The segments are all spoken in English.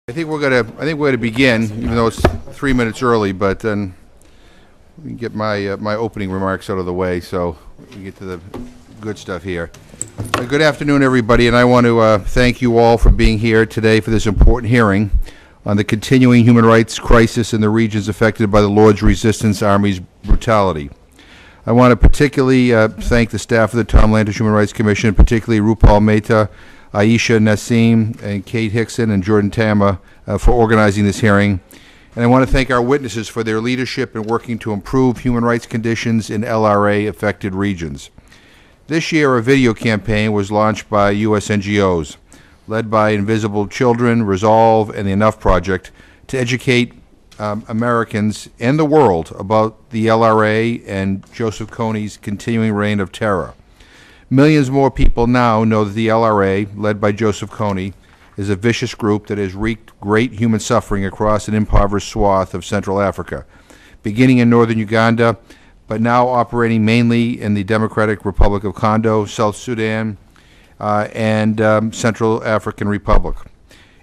I think we're gonna begin, even though it's 3 minutes early. But then we can get my opening remarks out of the way, so we get to the good stuff here. Good afternoon, everybody, and I want to thank you all for being here today for this important hearing on the continuing human rights crisis in the regions affected by the Lord's Resistance Army's brutality. I want to particularly thank the staff of the Tom Landis Human Rights Commission, particularly Rupal Mehta, Aisha Nassim, and Kate Hickson, and Jordan Tama for organizing this hearing. And I want to thank our witnesses for their leadership in working to improve human rights conditions in LRA-affected regions. This year, a video campaign was launched by U.S. NGOs, led by Invisible Children, Resolve, and the Enough Project, to educate Americans and the world about the LRA and Joseph Kony's continuing reign of terror. Millions more people now know that the LRA, led by Joseph Kony, is a vicious group that has wreaked great human suffering across an impoverished swath of Central Africa, beginning in northern Uganda, but now operating mainly in the Democratic Republic of Congo, South Sudan, and Central African Republic.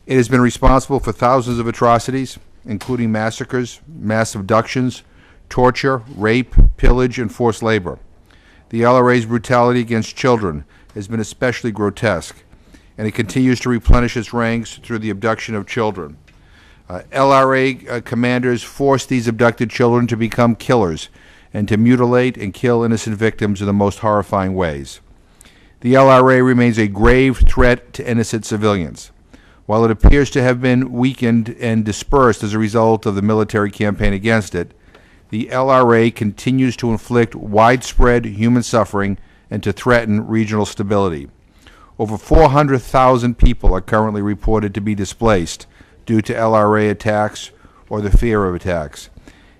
It has been responsible for thousands of atrocities, including massacres, mass abductions, torture, rape, pillage, and forced labor. The LRA's brutality against children has been especially grotesque, and it continues to replenish its ranks through the abduction of children. LRA commanders force these abducted children to become killers and to mutilate and kill innocent victims in the most horrifying ways. The LRA remains a grave threat to innocent civilians. While it appears to have been weakened and dispersed as a result of the military campaign against it, the LRA continues to inflict widespread human suffering and to threaten regional stability. Over 400,000 people are currently reported to be displaced due to LRA attacks or the fear of attacks.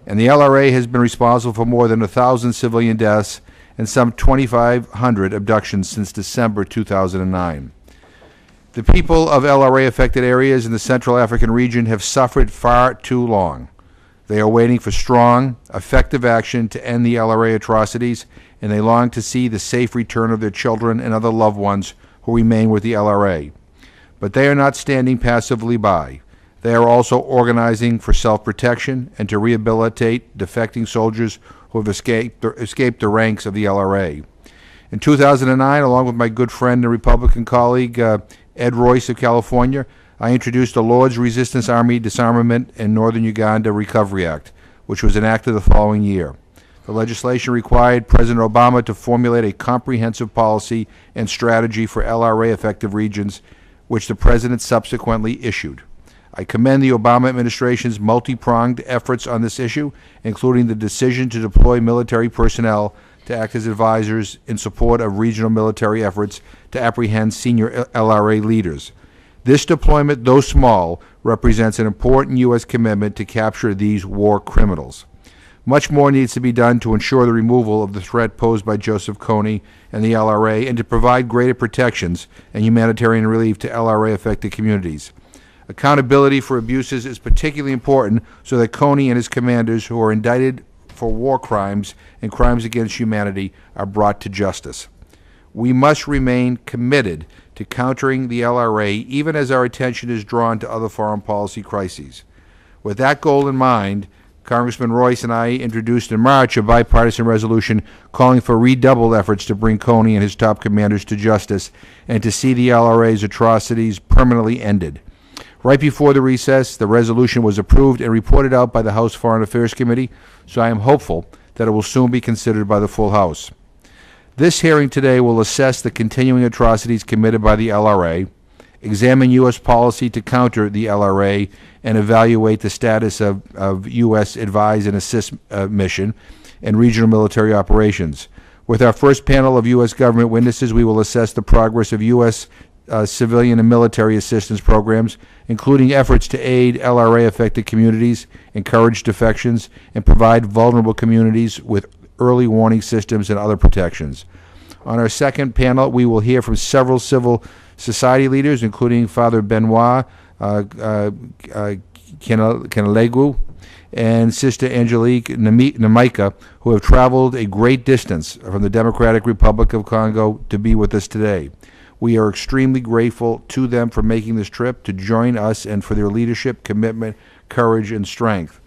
And the LRA has been responsible for more than 1,000 civilian deaths and some 2,500 abductions since December 2009. The people of LRA-affected areas in the Central African region have suffered far too long. They are waiting for strong, effective action to end the LRA atrocities, and they long to see the safe return of their children and other loved ones who remain with the LRA. But they are not standing passively by. They are also organizing for self-protection and to rehabilitate defecting soldiers who have escaped the ranks of the LRA. In 2009, along with my good friend and Republican colleague Ed Royce of California, I introduced the Lord's Resistance Army Disarmament and Northern Uganda Recovery Act, which was enacted the following year. The legislation required President Obama to formulate a comprehensive policy and strategy for LRA-affected regions, which the President subsequently issued. I commend the Obama administration's multi-pronged efforts on this issue, including the decision to deploy military personnel to act as advisors in support of regional military efforts to apprehend senior LRA leaders. This deployment, though small, represents an important U.S. commitment to capture these war criminals. Much more needs to be done to ensure the removal of the threat posed by Joseph Kony and the LRA, and to provide greater protections and humanitarian relief to LRA-affected communities. Accountability for abuses is particularly important so that Kony and his commanders, who are indicted for war crimes and crimes against humanity, are brought to justice. We must remain committed to countering the LRA, even as our attention is drawn to other foreign policy crises. With that goal in mind, Congressman Royce and I introduced in March a bipartisan resolution calling for redoubled efforts to bring Kony and his top commanders to justice and to see the LRA's atrocities permanently ended. Right before the recess, the resolution was approved and reported out by the House Foreign Affairs Committee, so I am hopeful that it will soon be considered by the full House. This hearing today will assess the continuing atrocities committed by the LRA, examine U.S. policy to counter the LRA, and evaluate the status of U.S. advise and assist mission and regional military operations. With our first panel of U.S. government witnesses, we will assess the progress of U.S. Civilian and military assistance programs, including efforts to aid LRA-affected communities, encourage defections, and provide vulnerable communities with early warning systems and other protections. On our second panel, we will hear from several civil society leaders, including Father Benoit Kenelegu and Sister Angelique Namaika, who have traveled a great distance from the Democratic Republic of Congo to be with us today. We are extremely grateful to them for making this trip to join us and for their leadership, commitment, courage, and strength.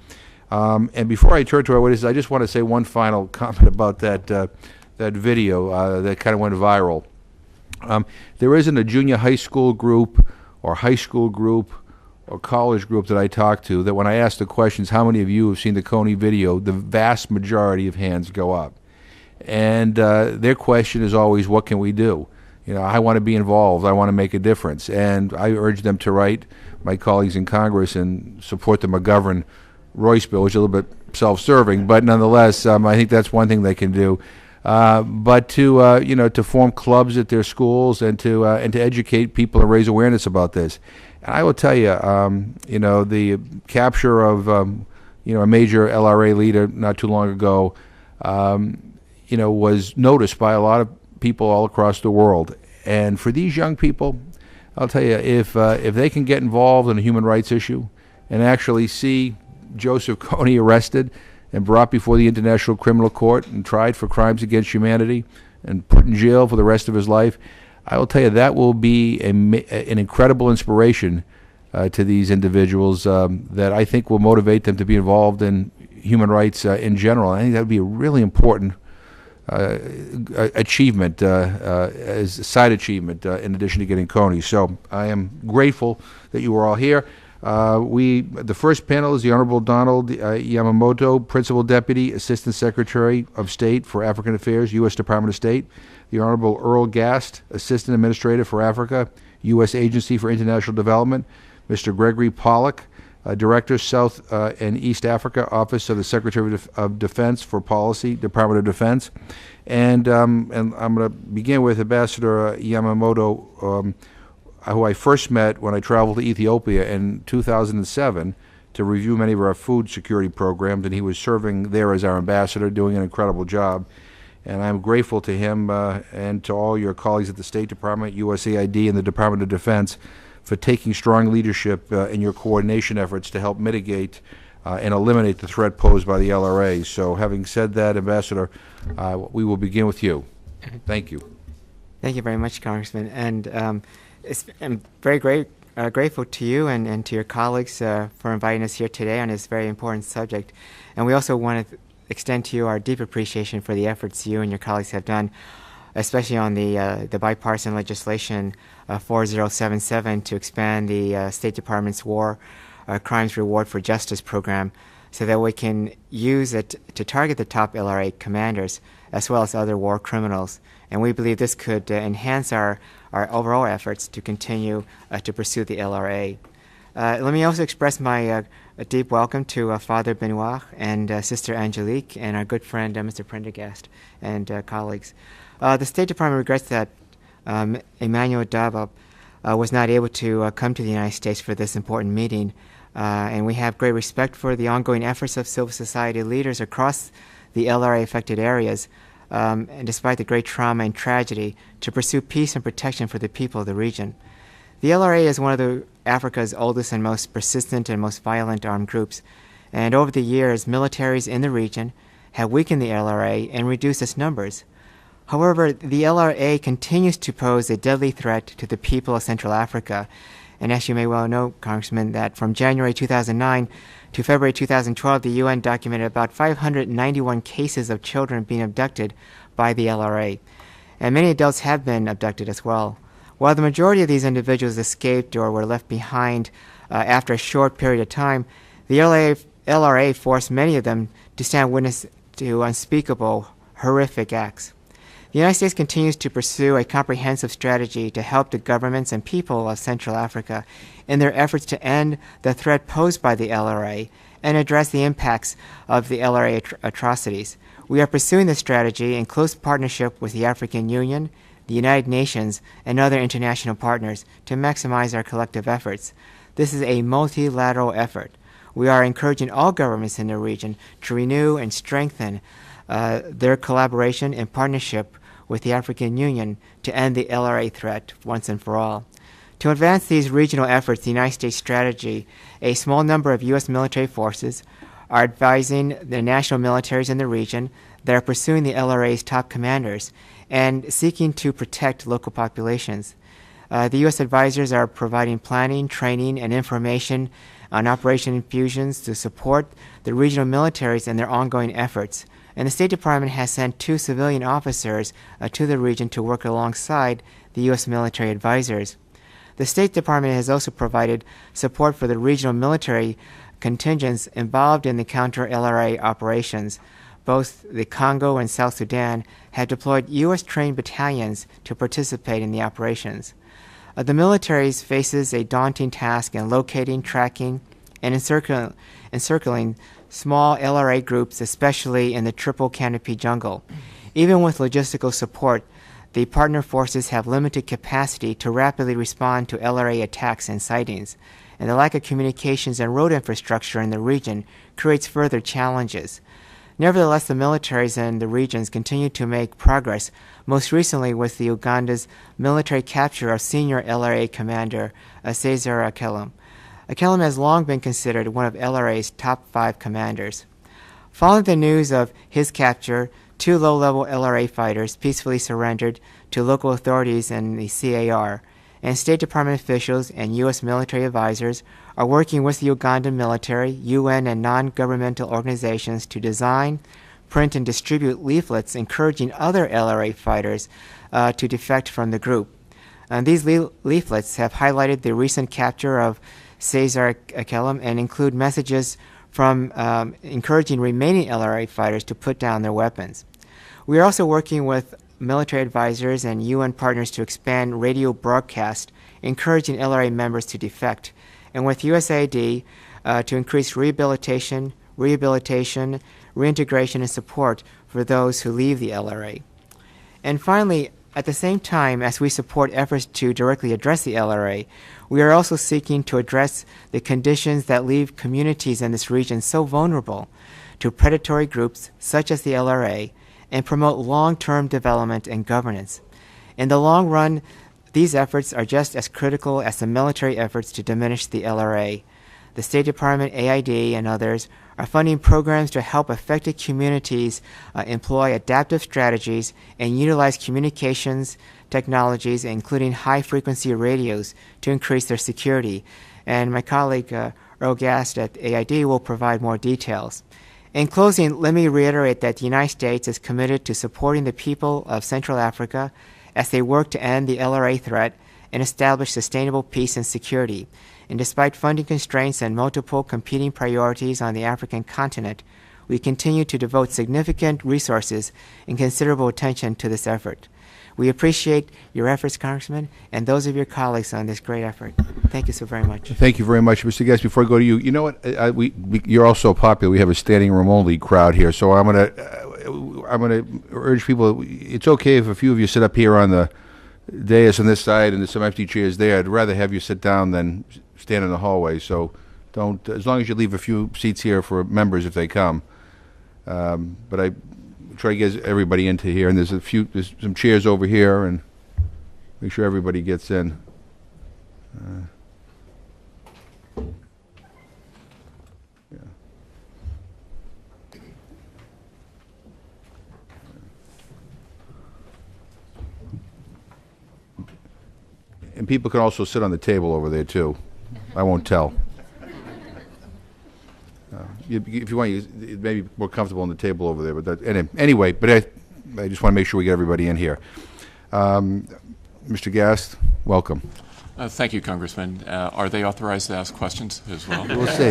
And before I turn to our witnesses, I just want to say one final comment about that video that kind of went viral. There isn't a junior high school group or high school group or college group that I talk to that when I ask the questions, how many of you have seen the Coney video, the vast majority of hands go up. And their question is always, what can we do? I want to be involved. I want to make a difference. And I urge them to write my colleagues in Congress and support the McGovern Royce bill, which is a little bit self-serving, but nonetheless, I think that's one thing they can do. But to form clubs at their schools and to educate people and raise awareness about this. And I will tell you, the capture of a major LRA leader not too long ago, was noticed by a lot of people all across the world. And for these young people, I'll tell you, if they can get involved in a human rights issue and actually see Joseph Kony arrested and brought before the International Criminal Court and tried for crimes against humanity and put in jail for the rest of his life, I will tell you that will be an incredible inspiration to these individuals that I think will motivate them to be involved in human rights in general. I think that would be a really important achievement, as a side achievement, in addition to getting Coney. So I am grateful that you are all here. The first panel is the Honorable Donald Yamamoto, Principal Deputy Assistant Secretary of State for African Affairs, U.S. Department of State. The Honorable Earl Gast, Assistant Administrator for Africa, U.S. Agency for International Development. Mr. Gregory Pollock, Director, South and East Africa, Office of the Secretary of Defense for Policy, Department of Defense. And I'm going to begin with Ambassador Yamamoto, who I first met when I traveled to Ethiopia in 2007 to review many of our food security programs, and he was serving there as our ambassador, doing an incredible job. And I'm grateful to him and to all your colleagues at the State Department, USAID, and the Department of Defense for taking strong leadership in your coordination efforts to help mitigate and eliminate the threat posed by the LRA. So having said that, Ambassador, we will begin with you. Thank you. Thank you very much, Congressman. And I'm very grateful to you and to your colleagues for inviting us here today on this very important subject. And we also want to extend to you our deep appreciation for the efforts you and your colleagues have done, especially on the bipartisan legislation 4077 to expand the State Department's War Crimes Reward for Justice program so that we can use it to target the top LRA commanders as well as other war criminals. And we believe this could enhance our overall efforts to continue to pursue the LRA. Let me also express my deep welcome to Father Benoit and Sister Angelique and our good friend Mr. Prendergast and colleagues. The State Department regrets that Emmanuel Dabo was not able to come to the United States for this important meeting, and we have great respect for the ongoing efforts of civil society leaders across the LRA-affected areas, and despite the great trauma and tragedy, to pursue peace and protection for the people of the region. The LRA is one of Africa's oldest and most persistent and most violent armed groups, and over the years, militaries in the region have weakened the LRA and reduced its numbers. However, the LRA continues to pose a deadly threat to the people of Central Africa. And as you may well know, Congressman, that from January 2009 to February 2012, the UN documented about 591 cases of children being abducted by the LRA. And many adults have been abducted as well. While the majority of these individuals escaped or were left behind after a short period of time, the LRA forced many of them to stand witness to unspeakable, horrific acts. The United States continues to pursue a comprehensive strategy to help the governments and people of Central Africa in their efforts to end the threat posed by the LRA and address the impacts of the LRA atrocities. We are pursuing this strategy in close partnership with the African Union, the United Nations, and other international partners to maximize our collective efforts. This is a multilateral effort. We are encouraging all governments in the region to renew and strengthen their collaboration and partnership with the African Union to end the LRA threat once and for all. To advance these regional efforts, the United States strategy, a small number of U.S. military forces are advising the national militaries in the region that are pursuing the LRA's top commanders and seeking to protect local populations. The U.S. advisors are providing planning, training, and information on Operation Infusions to support the regional militaries in their ongoing efforts. And the State Department has sent 2 civilian officers to the region to work alongside the U.S. military advisors. The State Department has also provided support for the regional military contingents involved in the counter-LRA operations. Both the Congo and South Sudan have deployed U.S.-trained battalions to participate in the operations. The military faces a daunting task in locating, tracking, and encircling small LRA groups, especially in the Triple Canopy jungle. Even with logistical support, the partner forces have limited capacity to rapidly respond to LRA attacks and sightings, and the lack of communications and road infrastructure in the region creates further challenges. Nevertheless, the militaries in the regions continue to make progress, most recently with the Uganda's military capture of senior LRA commander Cesar Akelem. Akelem has long been considered one of LRA's top 5 commanders. Following the news of his capture, 2 low-level LRA fighters peacefully surrendered to local authorities in the CAR, and State Department officials and U.S. military advisors are working with the Ugandan military, UN, and non-governmental organizations to design, print, and distribute leaflets encouraging other LRA fighters to defect from the group. And these leaflets have highlighted the recent capture of Cesar Akelem and include messages from encouraging remaining LRA fighters to put down their weapons. We are also working with military advisors and UN partners to expand radio broadcast, encouraging LRA members to defect, and with USAID to increase rehabilitation, reintegration, and support for those who leave the LRA. And finally, at the same time as we support efforts to directly address the LRA, we are also seeking to address the conditions that leave communities in this region so vulnerable to predatory groups such as the LRA and promote long-term development and governance. In the long run, these efforts are just as critical as the military efforts to diminish the LRA. The State Department, AID, and others are funding programs to help affected communities employ adaptive strategies and utilize communications technologies, including high-frequency radios, to increase their security. And my colleague, Earl Gast at AID, will provide more details. In closing, let me reiterate that the United States is committed to supporting the people of Central Africa as they work to end the LRA threat and establish sustainable peace and security. And despite funding constraints and multiple competing priorities on the African continent, we continue to devote significant resources and considerable attention to this effort. We appreciate your efforts, Congressman, and those of your colleagues on this great effort. Thank you so very much. Thank you very much, Mr. Guest. Before I go to you, you know what? You're all so popular. We have a standing room only crowd here, so I'm gonna urge people. It's okay if a few of you sit up here on the dais on this side and there's some empty chairs there. I'd rather have you sit down than stand in the hallway. So don't. As long as you leave a few seats here for members if they come. But I try to get everybody into here, and there's some chairs over here, and make sure everybody gets in. Yeah. And people can also sit on the table over there too. I won't tell. If you want, it may be more comfortable on the table over there. But anyway, but I just want to make sure we get everybody in here. Mr. Gast, welcome. Thank you, Congressman. Are they authorized to ask questions as well? We'll see.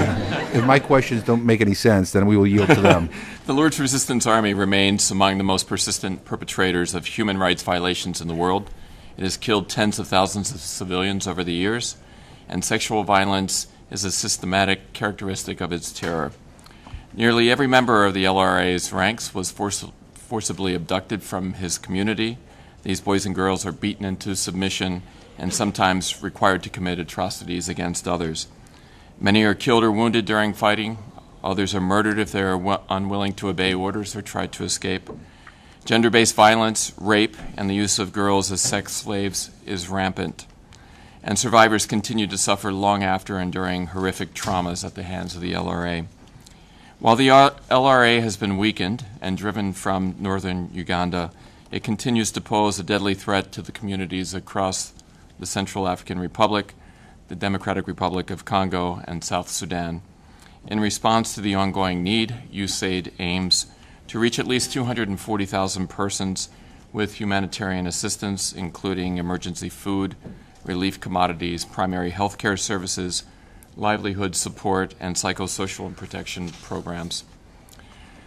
If my questions don't make any sense, then we will yield to them. The Lord's Resistance Army remains among the most persistent perpetrators of human rights violations in the world. It has killed tens of thousands of civilians over the years, and sexual violence is a systematic characteristic of its terror. Nearly every member of the LRA's ranks was forcibly abducted from his community. These boys and girls are beaten into submission and sometimes required to commit atrocities against others. Many are killed or wounded during fighting. Others are murdered if they are unwilling to obey orders or try to escape. Gender-based violence, rape, and the use of girls as sex slaves is rampant. And survivors continue to suffer long after enduring horrific traumas at the hands of the LRA. While the LRA has been weakened and driven from northern Uganda, it continues to pose a deadly threat to the communities across the Central African Republic, the Democratic Republic of Congo, and South Sudan. In response to the ongoing need, USAID aims to reach at least 240,000 persons with humanitarian assistance, including emergency food, relief commodities, primary health care services, livelihood support, and psychosocial and protection programs.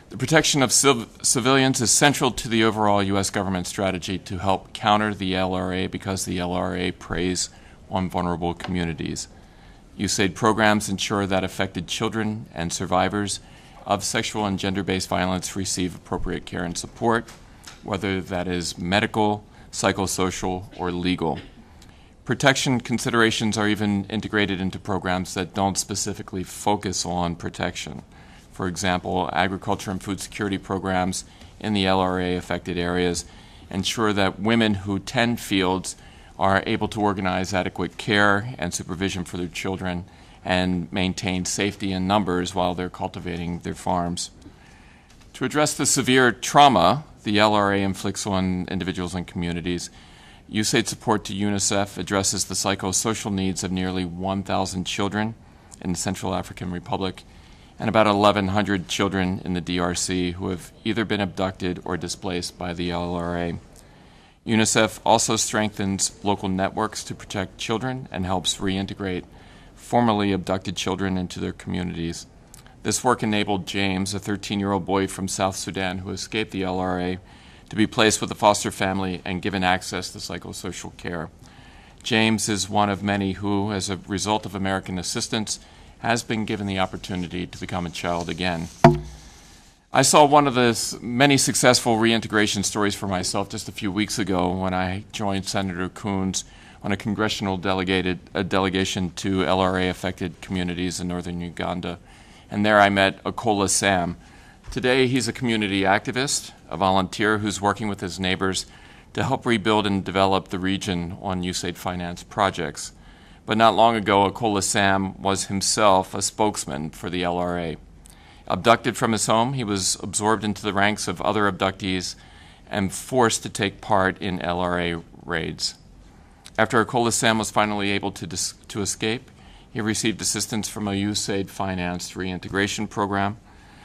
The protection of civilians is central to the overall U.S. government strategy to help counter the LRA because the LRA preys on vulnerable communities. USAID programs ensure that affected children and survivors of sexual and gender-based violence receive appropriate care and support, whether that is medical, psychosocial, or legal. Protection considerations are even integrated into programs that don't specifically focus on protection. For example, agriculture and food security programs in the LRA-affected areas ensure that women who tend fields are able to organize adequate care and supervision for their children and maintain safety in numbers while they're cultivating their farms. To address the severe trauma the LRA inflicts on individuals and communities, USAID support to UNICEF addresses the psychosocial needs of nearly 1,000 children in the Central African Republic and about 1,100 children in the DRC who have either been abducted or displaced by the LRA. UNICEF also strengthens local networks to protect children and helps reintegrate formerly abducted children into their communities. This work enabled James, a 13-year-old boy from South Sudan who escaped the LRA, to be placed with a foster family and given access to psychosocial care. James is one of many who, as a result of American assistance, has been given the opportunity to become a child again. I saw one of the many successful reintegration stories for myself just a few weeks ago when I joined Senator Coons on a congressional delegation to LRA-affected communities in northern Uganda. And there I met Akola Sam. Today he's a community activist, a volunteer who's working with his neighbors to help rebuild and develop the region on USAID finance projects. But not long ago, Akola Sam was himself a spokesman for the LRA. Abducted from his home, he was absorbed into the ranks of other abductees and forced to take part in LRA raids. After Akola Sam was finally able to escape, he received assistance from a USAID-financed reintegration program,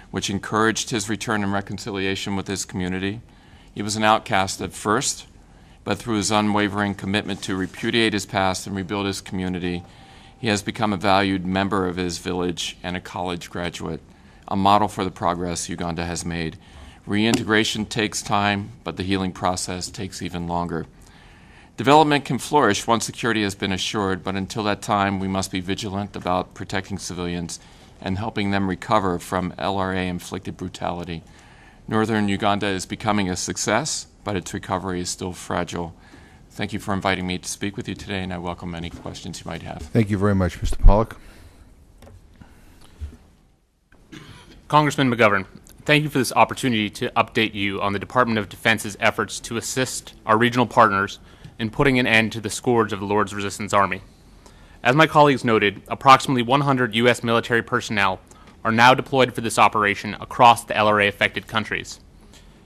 which encouraged his return and reconciliation with his community. He was an outcast at first, but through his unwavering commitment to repudiate his past and rebuild his community, he has become a valued member of his village and a college graduate, a model for the progress Uganda has made. Reintegration takes time, but the healing process takes even longer. Development can flourish once security has been assured, but until that time, we must be vigilant about protecting civilians and helping them recover from LRA-inflicted brutality. Northern Uganda is becoming a success, but its recovery is still fragile. Thank you for inviting me to speak with you today, and I welcome any questions you might have. Thank you very much, Mr. Pollock. Congressman McGovern, thank you for this opportunity to update you on the Department of Defense's efforts to assist our regional partners in putting an end to the scourge of the Lord's Resistance Army. As my colleagues noted, approximately 100 U.S. military personnel are now deployed for this operation across the LRA-affected countries.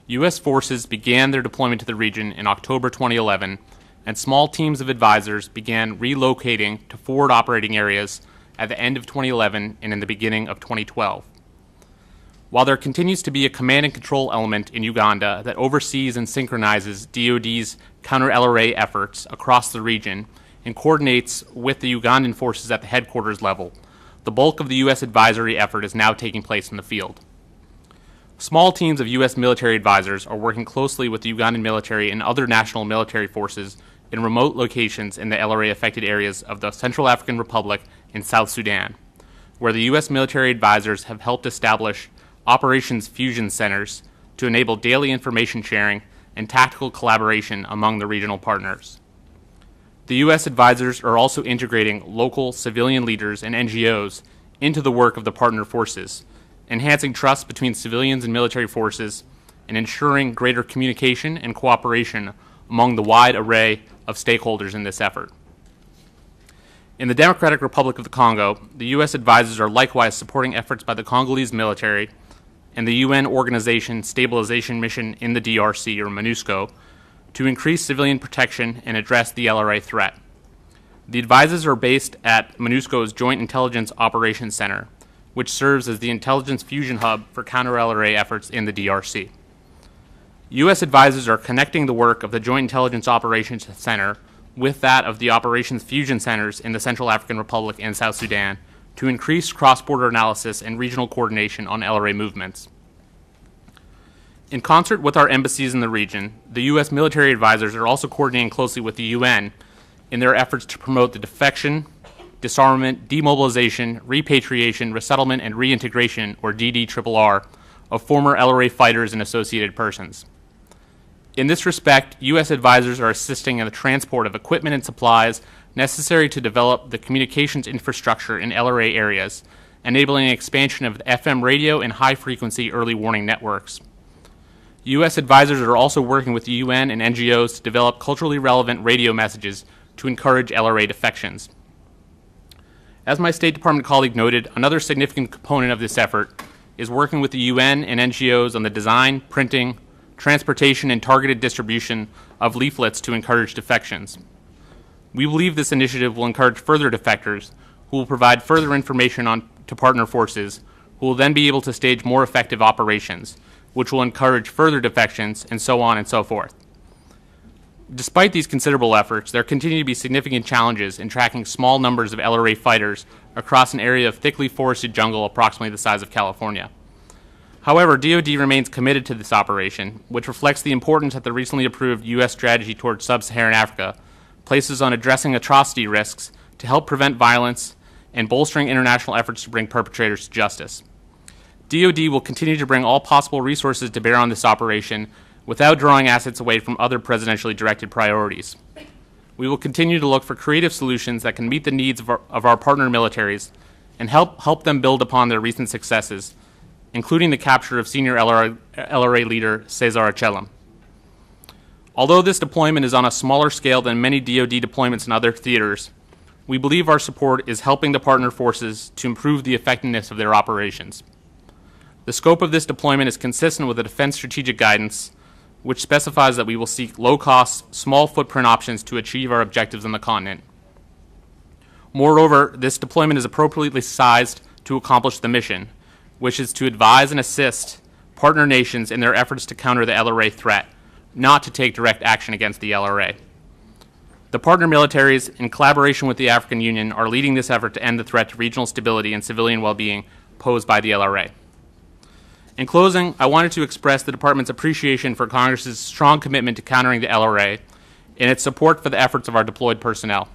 U.S. forces began their deployment to the region in October 2011, and small teams of advisors began relocating to forward operating areas at the end of 2011 and in the beginning of 2012. While there continues to be a command and control element in Uganda that oversees and synchronizes DoD's counter-LRA efforts across the region and coordinates with the Ugandan forces at the headquarters level, the bulk of the U.S. advisory effort is now taking place in the field. Small teams of U.S. military advisors are working closely with the Ugandan military and other national military forces in remote locations in the LRA-affected areas of the Central African Republic and South Sudan, where the U.S. military advisors have helped establish operations fusion centers to enable daily information sharing and tactical collaboration among the regional partners. The U.S. advisors are also integrating local civilian leaders and NGOs into the work of the partner forces, enhancing trust between civilians and military forces, and ensuring greater communication and cooperation among the wide array of stakeholders in this effort. In the Democratic Republic of the Congo, the U.S. advisors are likewise supporting efforts by the Congolese military and the UN Organization Stabilization Mission in the DRC, or MONUSCO, to increase civilian protection and address the LRA threat. The advisors are based at MINUSCO's Joint Intelligence Operations Center, which serves as the intelligence fusion hub for counter-LRA efforts in the DRC. U.S. advisors are connecting the work of the Joint Intelligence Operations Center with that of the Operations Fusion Centers in the Central African Republic and South Sudan to increase cross-border analysis and regional coordination on LRA movements. In concert with our embassies in the region, the U.S. military advisors are also coordinating closely with the UN in their efforts to promote the defection, disarmament, demobilization, repatriation, resettlement, and reintegration, or DDRRR, of former LRA fighters and associated persons. In this respect, U.S. advisors are assisting in the transport of equipment and supplies necessary to develop the communications infrastructure in LRA areas, enabling expansion of the FM radio and high-frequency early warning networks. U.S. advisors are also working with the UN and NGOs to develop culturally relevant radio messages to encourage LRA defections. As my State Department colleague noted, another significant component of this effort is working with the UN and NGOs on the design, printing, transportation, and targeted distribution of leaflets to encourage defections. We believe this initiative will encourage further defectors, who will provide further information to partner forces, who will then be able to stage more effective operations, which will encourage further defections, and so on and so forth. Despite these considerable efforts, there continue to be significant challenges in tracking small numbers of LRA fighters across an area of thickly forested jungle approximately the size of California. However, DoD remains committed to this operation, which reflects the importance that the recently approved U.S. strategy towards sub-Saharan Africa places on addressing atrocity risks to help prevent violence and bolstering international efforts to bring perpetrators to justice. DoD will continue to bring all possible resources to bear on this operation without drawing assets away from other presidentially directed priorities. We will continue to look for creative solutions that can meet the needs of our partner militaries and help them build upon their recent successes, including the capture of senior LRA leader Cesar Achelem. Although this deployment is on a smaller scale than many DoD deployments in other theaters, we believe our support is helping the partner forces to improve the effectiveness of their operations. The scope of this deployment is consistent with the Defense Strategic Guidance, which specifies that we will seek low-cost, small-footprint options to achieve our objectives on the continent. Moreover, this deployment is appropriately sized to accomplish the mission, which is to advise and assist partner nations in their efforts to counter the LRA threat, not to take direct action against the LRA. The partner militaries, in collaboration with the African Union, are leading this effort to end the threat to regional stability and civilian well-being posed by the LRA. In closing, I wanted to express the Department's appreciation for Congress's strong commitment to countering the LRA and its support for the efforts of our deployed personnel.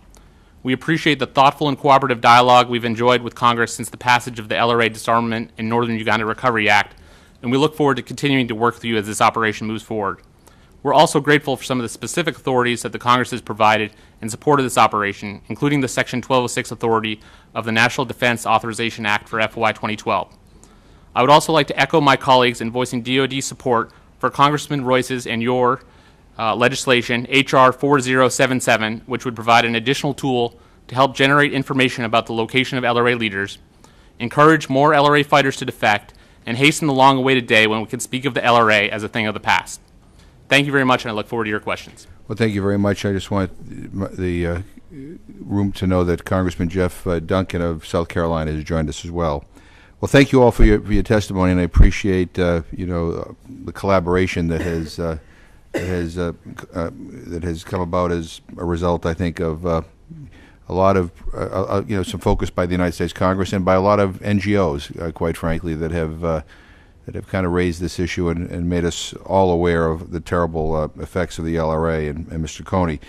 We appreciate the thoughtful and cooperative dialogue we've enjoyed with Congress since the passage of the LRA Disarmament and Northern Uganda Recovery Act, and we look forward to continuing to work with you as this operation moves forward. We're also grateful for some of the specific authorities that the Congress has provided in support of this operation, including the Section 1206 authority of the National Defense Authorization Act for FY 2012. I would also like to echo my colleagues in voicing DoD support for Congressman Royce's and your legislation, H.R. 4077, which would provide an additional tool to help generate information about the location of LRA leaders, encourage more LRA fighters to defect, and hasten the long-awaited day when we can speak of the LRA as a thing of the past. Thank you very much, and I look forward to your questions. Well, thank you very much. I just want the room to know that Congressman Jeff Duncan of South Carolina has joined us as well. Well, thank you all for your testimony, and I appreciate the collaboration that has come about as a result, I think, of a lot of some focus by the United States Congress and by a lot of NGOs, quite frankly, that have kind of raised this issue and made us all aware of the terrible effects of the LRA and Mr. Coney.